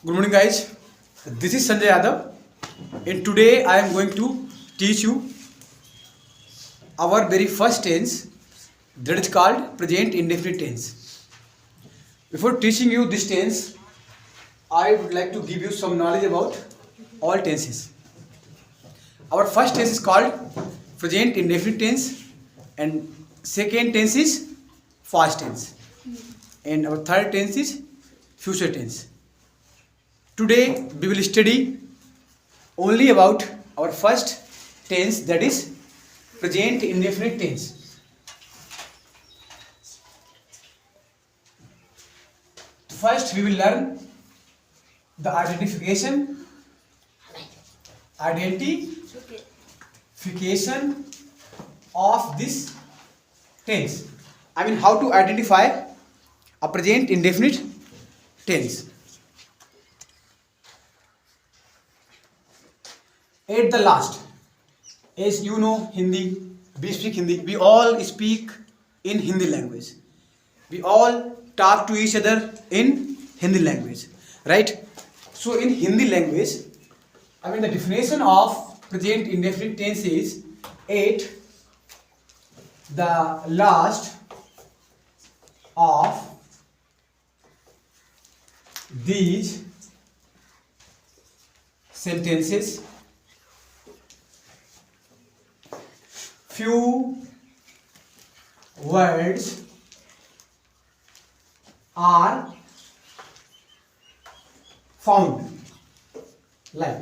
Good morning, guys. This is Sanjay Yadav, and today I am going to teach you our very first tense, that is called present indefinite tense. Before teaching you this tense, I would like to give you some knowledge about all tenses. Our first tense is called present indefinite tense, and second tense is past tense, and our third tense is future tense. Today we will study only about our first tense, that is present indefinite tense. First we will learn the identification of this tense. I mean, how to identify a present indefinite tense. At the last, as you know Hindi, we speak Hindi, we all speak in Hindi language. We all talk to each other in Hindi language, right? So in Hindi language, I mean the definition of present indefinite tense is at the last of these sentences, few words are found. Like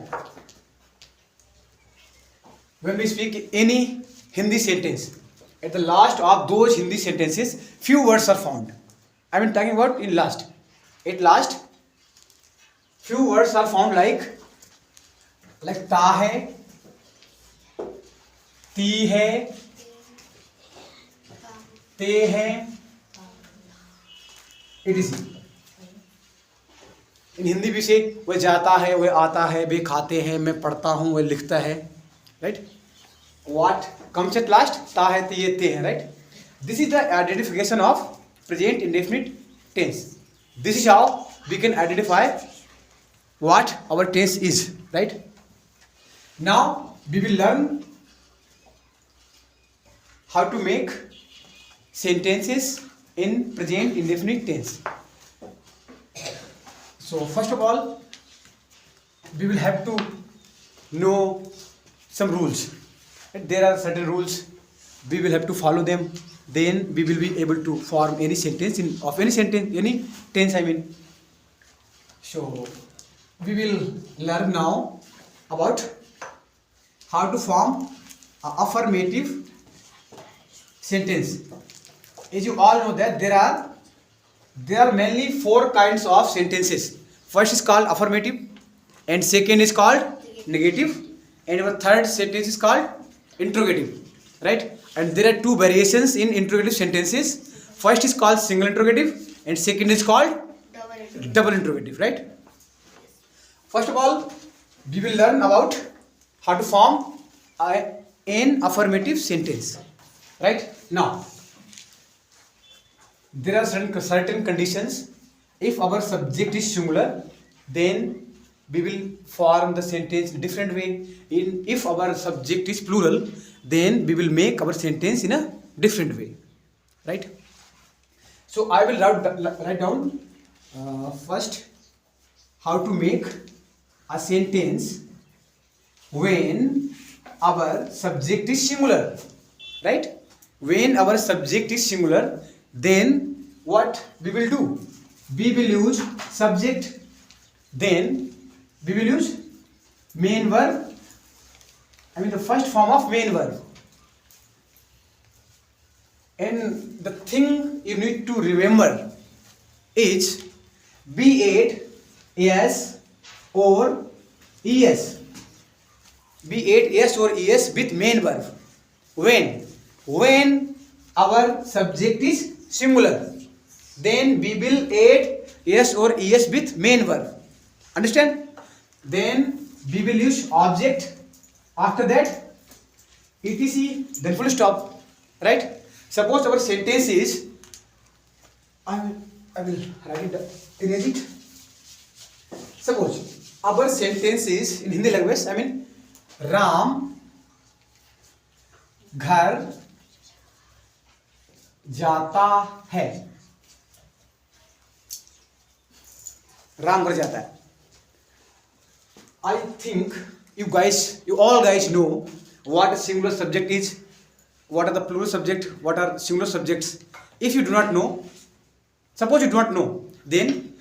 when we speak any Hindi sentence, at the last of those Hindi sentences, few words are found. I mean talking about in last. At last, few words are found like ta hai, ती है, ते हैं, etc. इन हिंदी भी से वह जाता है, वह आता है, वे खाते हैं, मैं पढ़ता हूँ, वह लिखता है, right? What comes at last? ता है, ते हैं, right? This is the identification of present indefinite tense. This is how we can identify what our tense is, right? Now we will learn how to make sentences in present indefinite tense. So first of all, we will have to know some rules. There are certain rules, we will have to follow them. Then we will be able to form any sentence any tense. I mean, so we will learn now about how to form an affirmative sentence. As you all know that there are mainly four kinds of sentences. First is called affirmative, and second is called negative, and our third sentence is called interrogative, right? And there are two variations in interrogative sentences. First is called single interrogative, and second is called double interrogative, right? First of all, we will learn about how to form an affirmative sentence. Right? Now, there are certain conditions. If our subject is singular, then we will form the sentence in a different way. If our subject is plural, then we will make our sentence in a different way. Right? So I will write down first how to make a sentence when our subject is singular. Right? When our subject is singular, then what we will do? We will use subject, then we will use main verb, I mean the first form of main verb. And the thing you need to remember is be it yes or es. Be it yes or es with main verb. When our subject is singular, then we will add yes or es with main verb. Understand? Then we will use object. After that, etc. Then full stop. Right? Suppose our sentence is, I will write it, erase it. Suppose our sentence is in Hindi language, I mean Ram घर जाता है, राम घर जाता है. I think you all guys know what a singular subject is, what are the plural subject, what are singular subjects. If you do not know, suppose you do not know, then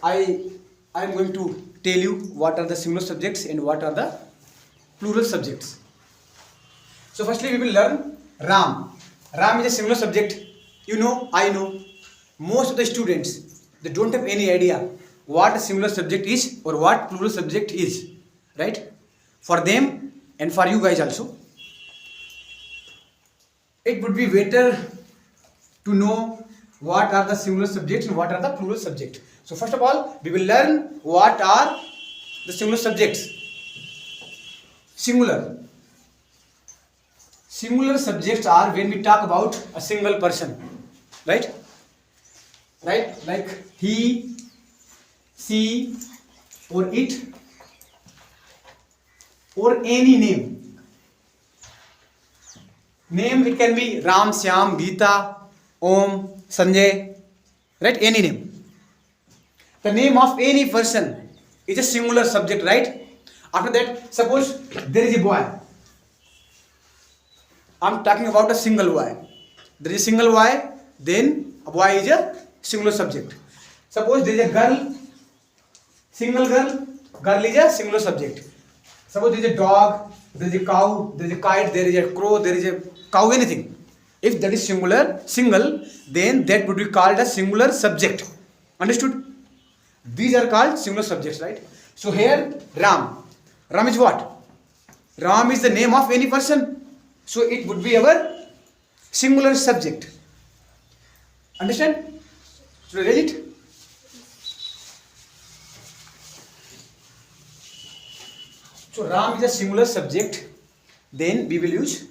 I am going to tell you what are the singular subjects and what are the plural subjects. So firstly we will learn Ram. Ram is a singular subject. You know, I know. Most of the students, they don't have any idea what a singular subject is or what plural subject is. Right? For them and for you guys also, it would be better to know what are the singular subjects and what are the plural subjects. So first of all, we will learn what are the singular subjects. Singular subjects are when we talk about a single person, right? Like he, she, or it, or any name. Name, it can be Ram, Shyam, Geeta, Om, Sanjay, right? Any name. The name of any person is a singular subject, right? After that, suppose there is a boy. I'm talking about a single boy. There is a single boy, then a boy is a singular subject. Suppose there is a girl, single girl, girl is a singular subject. Suppose there is a dog, there is a cow, there is a kite, there is a crow, there is a cow, anything. If that is single, then that would be called a singular subject. Understood? These are called singular subjects, right? So here, Ram. Ram is what? Ram is the name of any person. So it would be our singular subject. Understand? Should I read it? So Ram is a singular subject. Then we will use,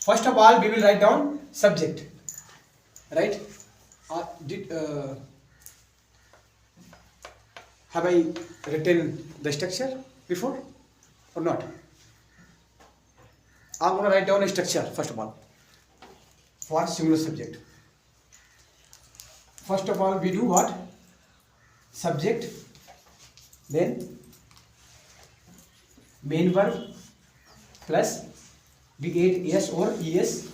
first of all, we will write down subject. Right? Have I written the structure before or not? I'm going to write down a structure first of all for singular subject. First of all, we do what? Subject, then main verb plus we get yes or es,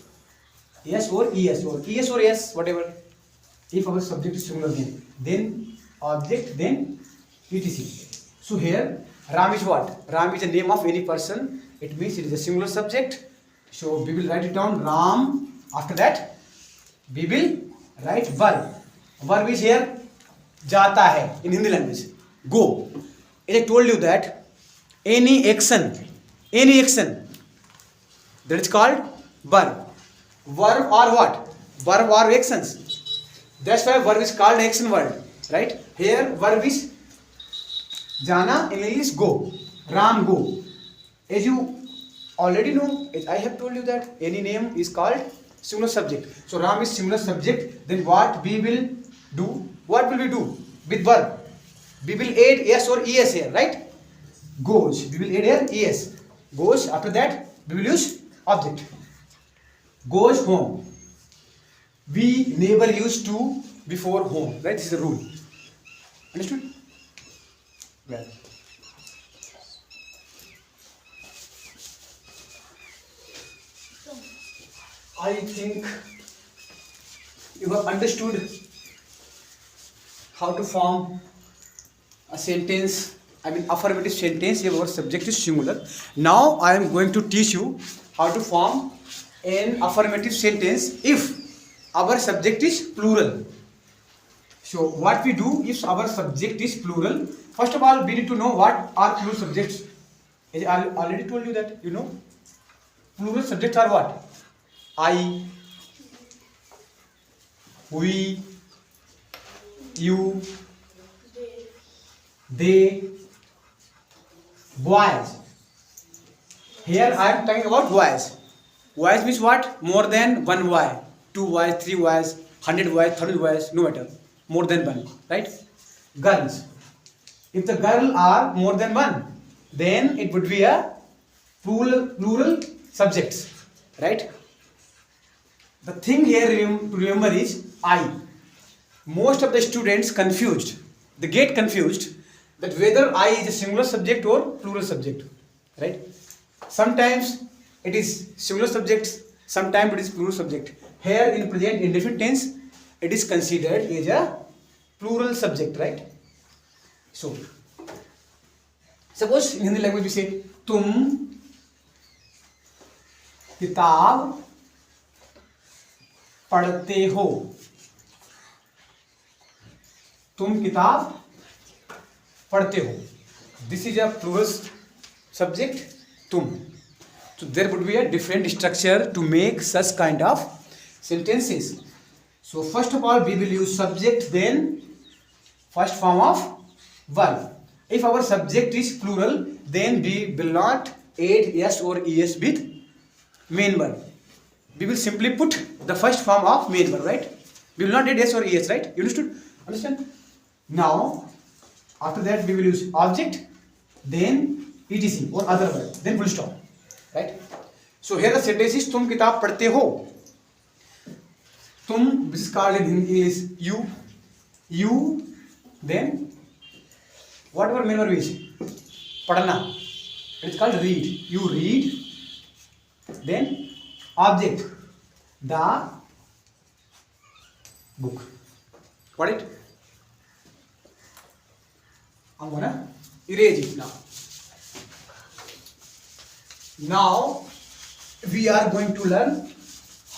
yes or es, or es or yes, whatever. If our subject is singular, then object, then etc. So here Ram is what? Ram is the name of any person. It means it is a singular subject. So we will write it down, Ram. After that we will write verb. Verb is here jata hai in Hindi language. Go. As I told you that any action that is called verb. Verb or what? Verb or actions. That's why verb is called action word. Right? Here verb is jana, in English go. Ram go. As you already know, as I have told you that any name is called singular subject. So Ram is singular subject. Then what we will do? What will we do with verb? We will add yes or es here, right? Goes. We will add here es. Goes. After that we will use object. Goes home. We never use to before home, right? This is a rule. Understood? Well. I think you have understood how to form a sentence, I mean affirmative sentence if our subject is singular. Now I am going to teach you how to form an affirmative sentence if our subject is plural. So what we do if our subject is plural, first of all we need to know what are plural subjects. As I already told you that, you know, plural subjects are what? I, we, you, they, boys. Here I am talking about boys. Boys means what? More than one boy. 2 boys, 3 boys, 100 boys, 100 boys, no matter. More than one, right? Girls. If the girl are more than one, then it would be a plural subjects, right? The thing here to remember is I. Most of the students confused. They get confused that whether I is a singular subject or plural subject, right? Sometimes it is singular subject, sometimes it is plural subject. Here in present indefinite tense, it is considered as a plural subject, right? So, suppose in Hindi language we say तुम किताब पढ़ते हो. तुम किताब पढ़ते हो. This is a plural subject, तुम. So there would be a different structure to make such kind of sentences. So first of all we will use subject, then first form of verb. If our subject is plural, then we will not add s or es with main verb. We will simply put the first form of main verb, right? We will not add s or es, right? You understood? Understand? Now, after that we will use object, then etc or other verb, then full stop, right? So here the sentence is तुम किताब पढ़ते हो. तुम, which is called in Hindi is you, then whatever main verb is पढ़ना, it is called read. You read, then object the book. Got it? I'm gonna erase it now. Now we are going to learn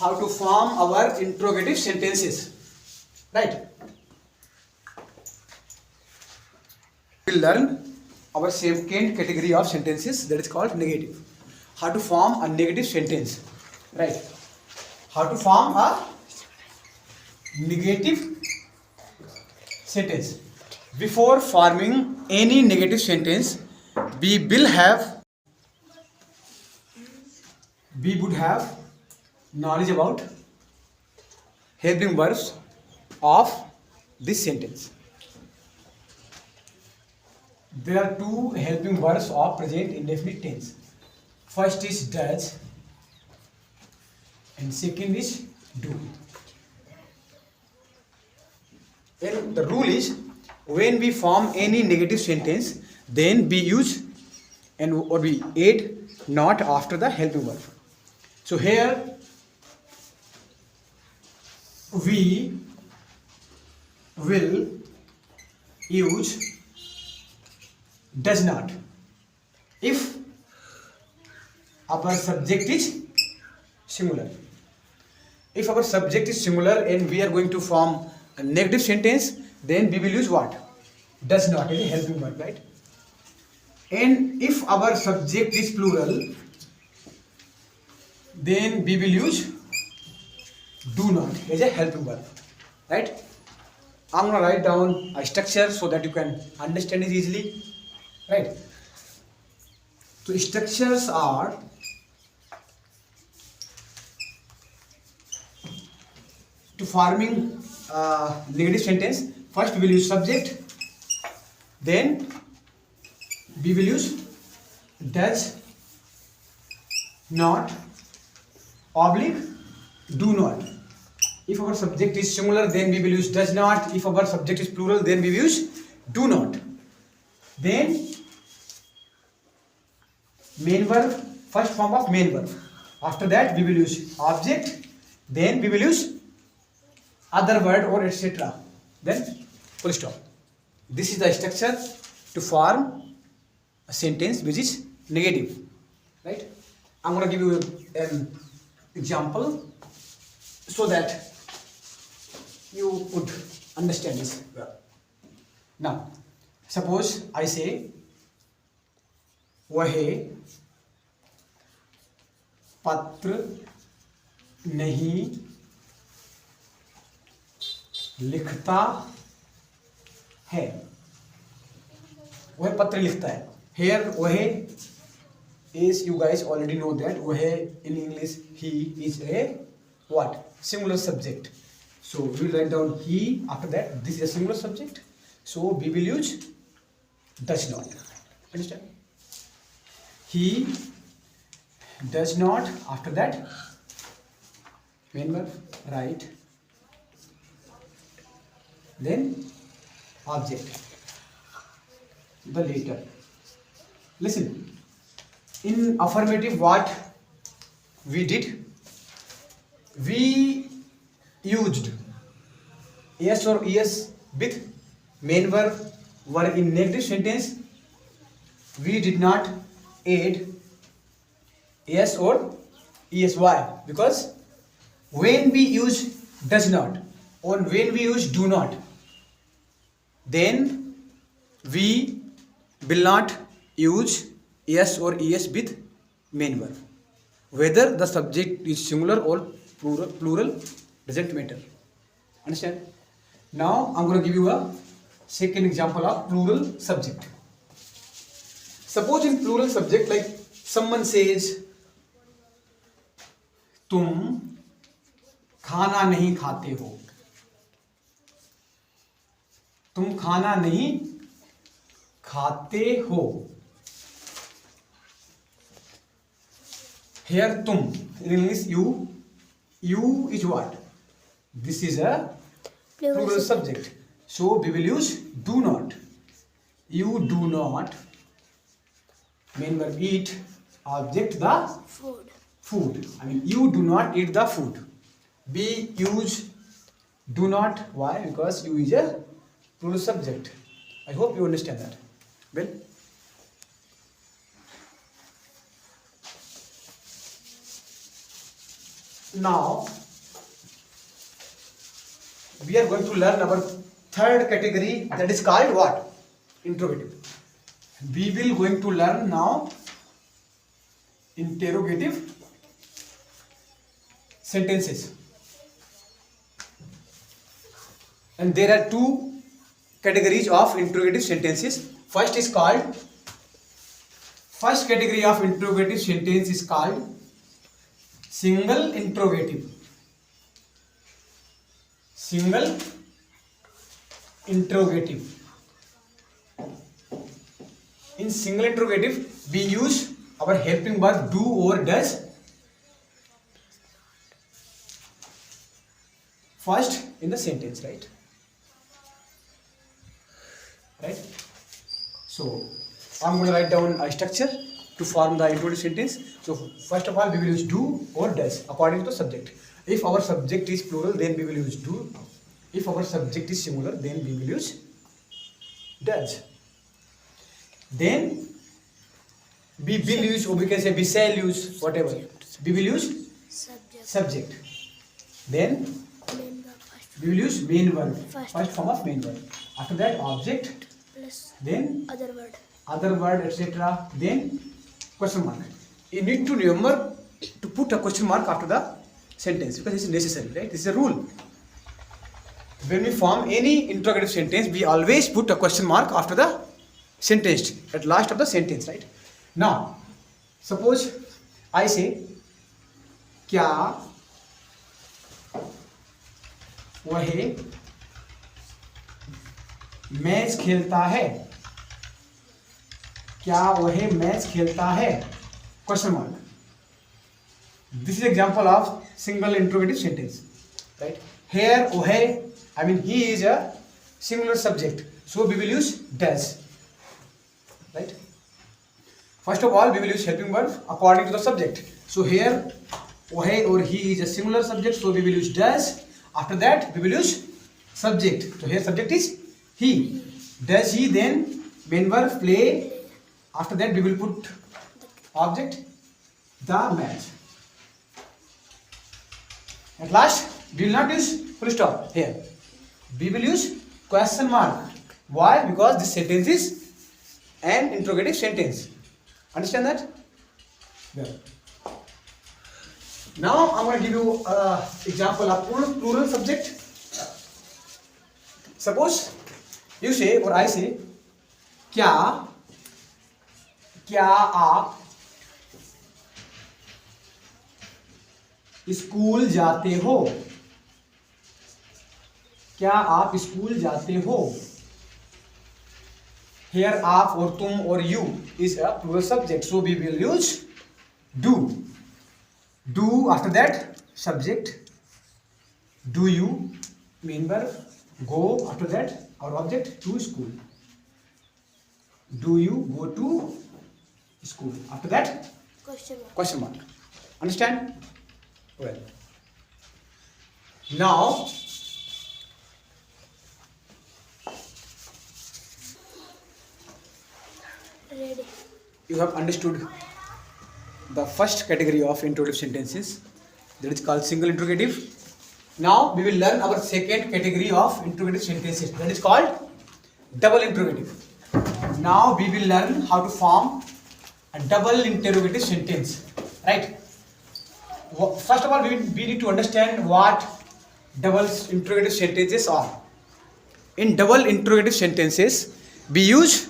how to form our interrogative sentences, right? We will learn our second category of sentences, that is called negative. How to form a negative sentence, right? How to form a negative sentence. Before forming any negative sentence, we would have knowledge about helping verbs of this sentence. There are two helping verbs of present indefinite tense. First is does and second is do. And the rule is, when we form any negative sentence, then we use or we add not after the helping verb. So here we will use does not if our subject is singular. If our subject is singular and we are going to form a negative sentence, then we will use what? Does not as a helping verb, right? And if our subject is plural, then we will use do not as a helping verb, right? I'm going to write down a structure so that you can understand it easily, right? So structures are to forming negative sentence. First we will use subject, then we will use does not oblique do not. If our subject is singular, then we will use does not. If our subject is plural, then we will use do not. Then main verb, first form of main verb. After that we will use object, then we will use other word or etc. Then full stop. This is the structure to form a sentence which is negative, right? I'm going to give you an example so that you would understand this well. Now, suppose I say वह पत्र नहीं लिखता है. वह पत्र लिखता है. Here वह is, you guys already know that वह in English he is a what? Singular subject. So we will write down he. After that, this is a singular subject. So we will use does not. Understand? He does not. After that, main verb, right. Then object, the later. Listen, in affirmative what we did, we used yes or es with main verb were in negative sentence. We did not add yes or es. Why? Because when we use does not or when we use do not, then we will not use yes or es with main verb. Whether the subject is singular or plural doesn't matter. Understand? Now I'm going to give you a second example of plural subject. Suppose in plural subject, like someone says, तुम खाना नहीं खाते हो. तुम खाना नहीं खाते हो. Here तुम in English you. You is what? This is a plural subject. So we will use do not. You do not. Main verb eat. Object the food. I mean you do not eat the food. We use do not. Why? Because you is a plural subject. I hope you understand that. Well, now we are going to learn our third category, that is called what? Interrogative. We will going to learn now interrogative sentences. And there are two categories of interrogative sentences. First category of interrogative sentence is called single interrogative. Single interrogative. In single interrogative, we use our helping verb do or does first in the sentence, right? So I'm going to write down a structure to form the interrogative sentence. So first of all, we will use do or does according to the subject. If our subject is plural, then we will use do. If our subject is singular, then we will use does. Then we will use, or we can say we shall use, whatever. We will use subject. Then we will use main verb, first form of main verb. After that, object, then other word, etc. Then question mark. You need to remember to put a question mark after the sentence because this is necessary, right? This is a rule. When we form any interrogative sentence, we always put a question mark after the sentence, at last of the sentence, right? Now, suppose I say, क्या वह match खेलता है? क्या वह match खेलता है? Question mark. This is example of single interrogative sentence, right? Here वह, I mean he is a singular subject, so we will use does, right? First of all, we will use helping verb according to the subject. So here वह or he is a singular subject, so we will use does. After that, we will use subject. So here subject is he. Does he, then main verb play. After that, we will put object the match. At last, we will not use full stop here. We will use question mark. Why? Because this sentence is an interrogative sentence. Understand that? Yeah. Now I'm going to give you an example of plural subject. Suppose you say or I say, क्या आप school जाते हो? क्या आप school जाते हो? Here आप or तुम or you is a plural subject, so we will use do. Do, after that subject. Do you, main verb. Go, after that our object, to school. Do you go to school? After that question mark. Understand? Well, now Ready. you have understood the first category of interrogative sentences, that is called single interrogative. Now we will learn our second category of interrogative sentences, that is called double interrogative. Now we will learn how to form a double interrogative sentence, right? First of all, we need to understand what double interrogative sentences are. In double interrogative sentences, we use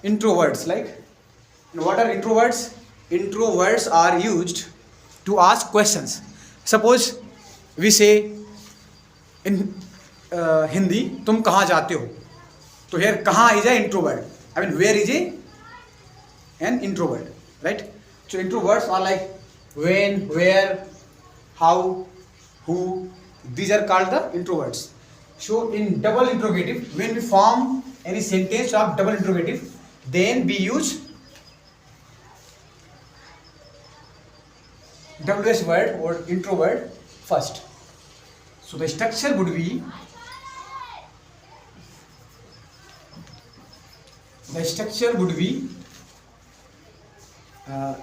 intro words. Like, what are intro words? Intro words are used to ask questions. Suppose we say in Hindi, तुम कहाँ जाते हो? So here कहाँ is a intro word. I mean, where is an intro word, right? So intro words are like when, where, how, who. These are called the intro words. So in double interrogative, when we form any sentence of double interrogative, then we use WS word or intro word first. So the structure would be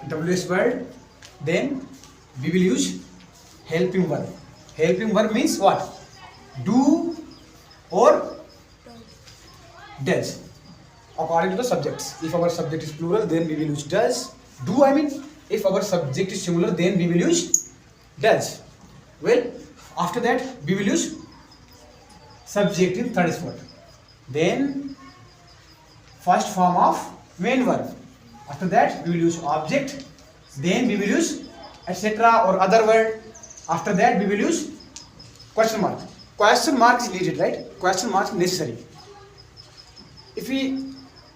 WS word, then we will use helping verb. Helping verb means what? Do or does, according to the subjects. If our subject is plural, then we will use does. Do, I mean, if our subject is singular, then we will use does. Well, after that we will use subject in third word. Then first form of main verb. After that we will use object. Then we will use etc. or other word. After that we will use question mark. Question mark is needed, right? Question mark is necessary. If we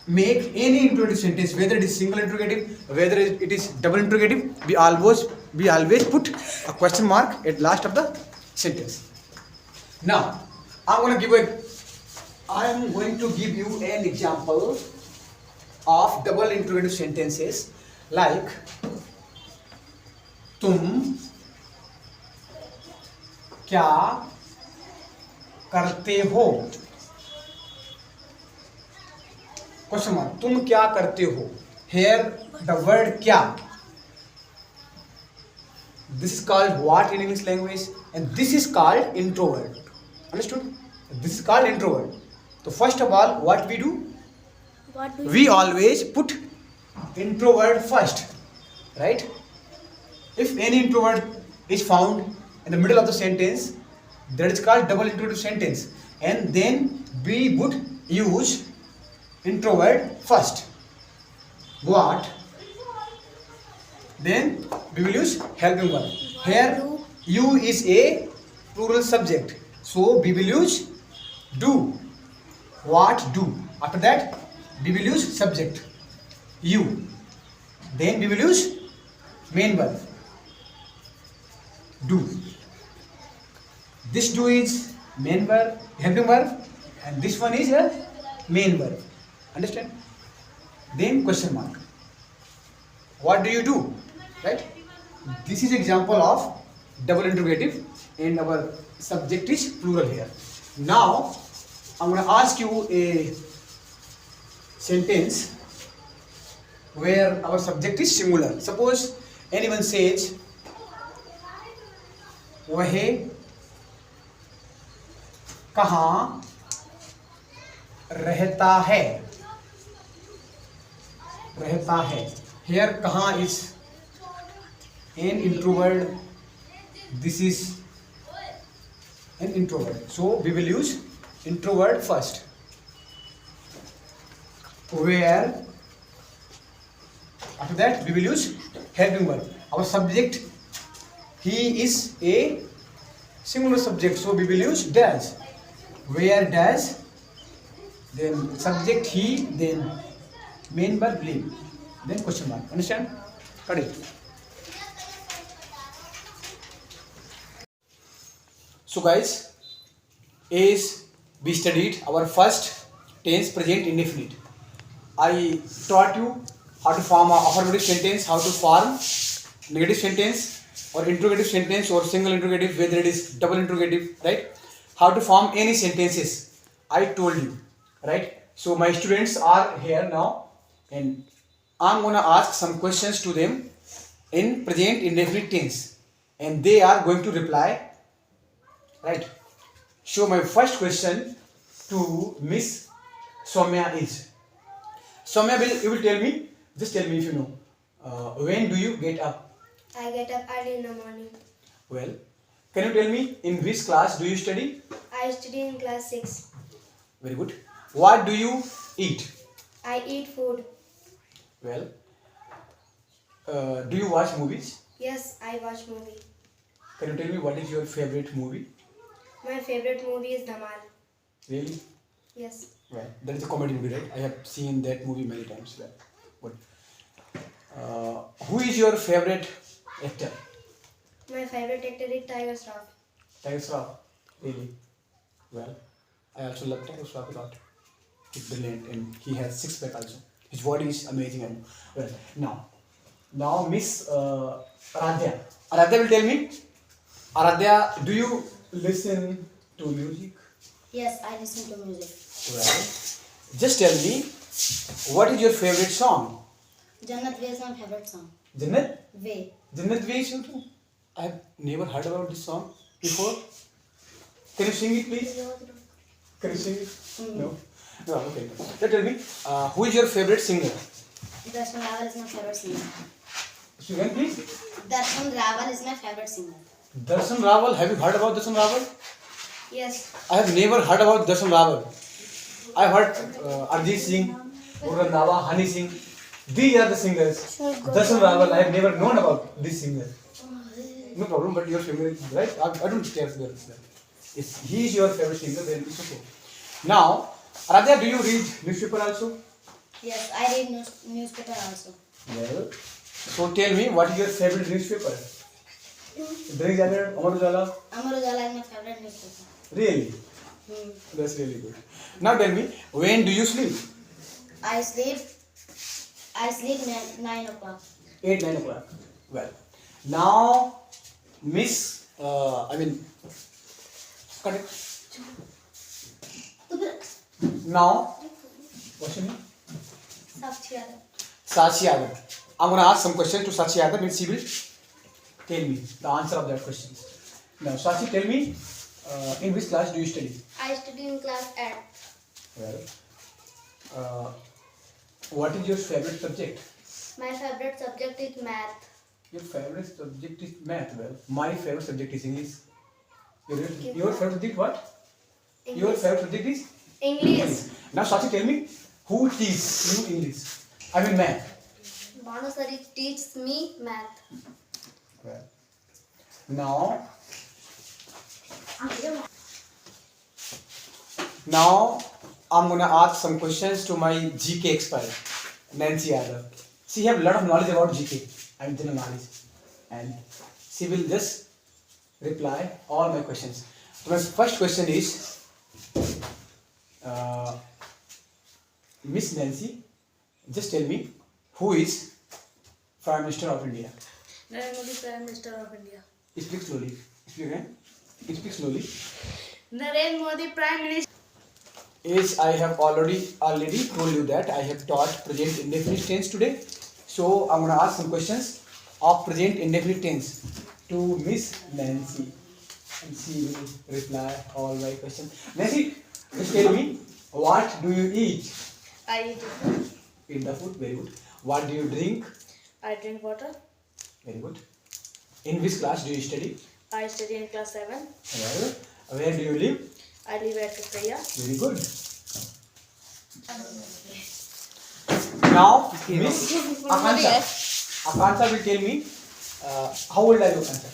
make any interrogative sentence, whether it is single interrogative, whether it is double interrogative, we always put a question mark at last of the sentence. Now I'm going to give you an example of double interrogative sentences, like तुम क्या करते हो? Question mark. तुम क्या करते हो? Here the word क्या. This is called what in English language, and this is called intro word. Understood? This is called intro word. So first of all, what we do? We always put intro word first, right? If any intro word is found in the middle of the sentence, that is called double interrogative sentence, and then we would use intro word first. What? Then we will use helping verb. Here you is a plural subject, so we will use do. What do? After that we will use subject you. Then we will use main verb do. This do is main verb, helping verb, and this one is a main verb. Understand? Then question mark. What do you do? Right? This is example of double interrogative, and our subject is plural here. Now I'm going to ask you a sentence where our subject is singular. Suppose anyone says वह कहाँ रहता है? रहता है. Here कहाँ is an intro word. This is an intro word. So we will use intro word first. Where. After that we will use helping verb. Our subject, he is a singular subject, so we will use does. Where does then subject he, then main verb live, then question mark. Understand? Got it? So guys, as we studied our first tense present indefinite, I taught you how to form a affirmative sentence, how to form negative sentence or interrogative sentence or single interrogative, whether it is double interrogative, right? How to form any sentences. I told you, right? So my students are here now, and I'm gonna ask some questions to them in present indefinite tense, and they are going to reply, right? So my first question to Miss Soumya is, Soumya, you will tell me, just tell me if you know, when do you get up? I get up early in the morning. Well, can you tell me in which class do you study? I study in class 6. Very good. What do you eat? I eat food. Well, do you watch movies? Yes, I watch movie. Can you tell me what is your favorite movie? My favorite movie is Dhamal. Really? Yes. Well, that is a comedy movie, right? I have seen that movie many times. Well, good. Who is your favorite actor? My favorite actor is Tiger Shroff. Tiger Shroff. Really? Well, I also love Tiger Shroff a lot. He's brilliant and he has six pack also. His body is amazing. And well, now Miss Aradhya. Aradhya will tell me. Aradhya, do you listen to music? Yes, I listen to music. Well, just tell me, what is your favorite song? Jannat Way is my favorite song. Jannat? Way. Jannat Way is your song? I have never heard about this song before. Can you sing it, please? Can you sing it? No. No, okay. Then tell me, who is your favorite singer? Darshan Rawal is my favorite singer. Sing please. Darshan Rawal is my favorite singer. Darshan Rawal. Have you heard about Darshan Rawal? Yes. I have never heard about Darshan Rawal. I heard Arjit Singh, Randhawa, Honey Singh. These are the singers. Darshan Rawal, I have never known about this singer. No problem, but your favorite, right? I don't care. If he is your favorite singer, then it's okay. Now, Radha, do you read newspaper also? Yes, I read newspaper also. Well, so tell me, what is your favorite newspaper? Dainik Jagran, Amar Ujala? Amar Ujala is my favorite newspaper. Really? That's really good. Now tell me, when do you sleep? I sleep 9 o'clock. 8, 9 o'clock. Well, now, Miss, cut it. Now, what's your name? Sakshi Yadav. Sakshi Yadav. I'm going to ask some questions to Sakshi Yadav and she will tell me the answer of that question. Now, Sakshi, tell me, in which class do you study? I study in class 8. Well, what is your favorite subject? My favorite subject is math. Your favorite subject is math. Well, my favorite subject is English. Your favorite subject what? English. Your favorite subject is? English. Now, Sakshi, tell me, who teaches you English? I mean math. Banu Sari teaches me math. Well, now I'm gonna ask some questions to my GK expert, Nancy Yadav. She have a lot of knowledge about GK and general knowledge, and she will just reply all my questions. So my first question is, Miss Nancy, just tell me, who is Prime Minister of India? Narendra Modi, Prime Minister of India. Speak slowly. Speak again. Speak slowly. Narendra Modi, Prime Minister. As I have already told you that I have taught present indefinite tense today. So I'm going to ask some questions of present indefinite tense to Miss Nancy, and she will reply all my questions. Nancy, just tell me, what do you eat? I eat food. Eat the food. Very good. What do you drink? I drink water. Very good. In which class do you study? I study in class 7. Well, where do you live? I live at Kathaya. Very good. Now, Miss Akansha will tell me, how old are you, Akansha?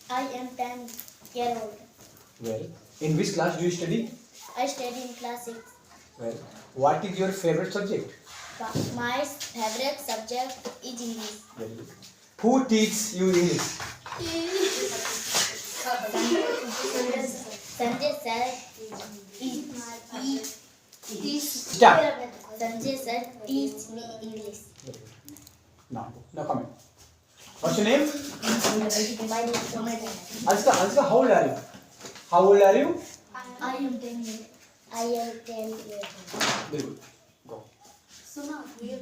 I am 10 years old. Well, in which class do you study? I study in class 6. Well, what is your favorite subject? My favorite subject is English. Very good. Who teaches you English? Sanjay sir Start. Sanjay sir teach me English. Very good. Now comment. What's your name? My name is Aska, how old are you? How old are you? I am 10 years. I am 10 years. Very good. Go. Suna, we are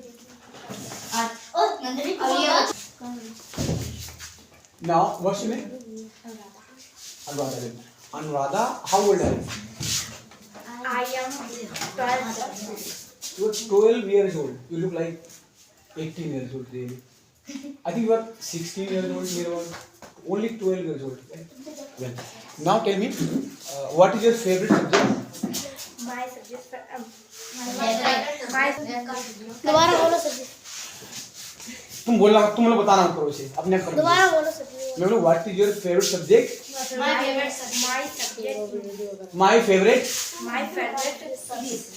Now, what's your name? Anuradha. Anuradha, how old are you? I am 12. You are 12 years old. You look like 18 years old really. I think you are 16 years old, year old. Only 12 years old. Right? Well, now tell me, what is your favorite subject? My subject दोबारा बोलो subject तुम लोग बताना मत करो इसे अपने आप करो। दोबारा बोलो सब्जेक्ट मैं बोलूँ what is your favourite subject? My favorite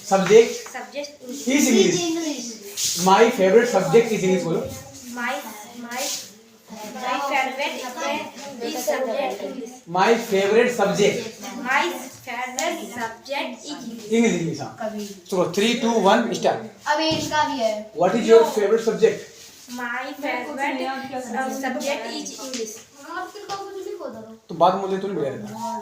subject subject is English. My favourite subject is English बोलो। my favorite is subject English. My favourite subject My favorite subject is English. हाँ चलो 3 2 1 स्टार्ट। अभी इनका भी है। What is your favourite subject? my favorite subject is English. आप किसको कुछ लिखो दो। तो बात मुझे तो नहीं बढ़िया रहता।